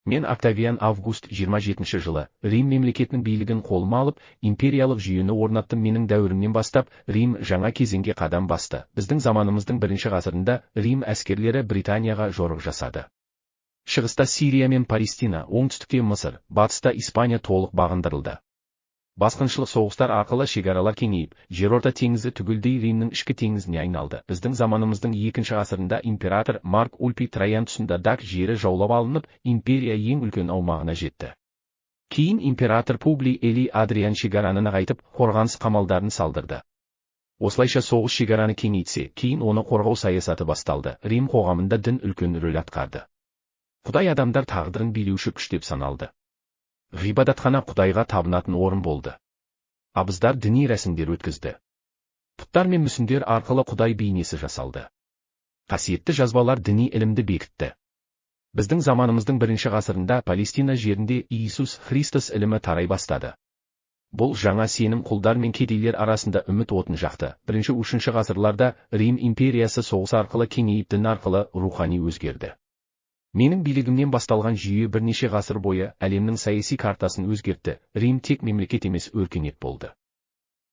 Мен Октавиан Август 27 жылы Рим мемлекетінің билігін қолыма алып, империялық жүйені орнаттым. Менің дәуірімнен бастап Рим жаңа кезеңге қадам басты. Біздің заманымыздың 1 ғасырында Рим әскерлері Британияға жорық жасады. Шығыста Сирия мен Палестина, оңтүстікте Мысыр, батыста Испания толық бағындырылды. Басқыншылық соғыстар арқылы шекаралар кеңейіп, жерорта теңізі түгелдей Римнің ішкі теңізіне айналды. Біздің заманымыздың 2 ғасырында император Марк Ульпий Троян тұсында Дак жері жаулап алынып, империя ең үлкен аумағына жетті. Кейін император Публий Элий Адриан шекараны нығайтып, қорғаныс қамалдарын салдырды. Осылайша соғыс шекараны кеңейтсе, кейін оны қорғау саясаты басталды. Рим қоғамында дін үлкен рөл атқарды. Құдай адамдар тағдырын билеуші күш деп саналды. Ғибадатхана Құдайға табынатын орын болды. Абыздар діни рәсімдер өткізді. Пұттар мен мүсіндер арқылы Құдай бейнесі жасалды. Қасиетті жазбалар діни ілімді бекітті. Біздің заманымыздың 1 ғасырында Палестина жерінде Иисус Христос ілімі тарай бастады. Бұл жаңа сенім құлдар мен кедейлер арасында үміт отын жақты. 1-3 ғасырларда Рим империясы соғыс арқылы кеңейіп, дін арқылы рухани өзгерді. Менің билігімнен басталған жүйе бірнеше ғасыр бойы әлемнің саяси картасын өзгертті. Рим тек мемлекет емес, өркениет болды.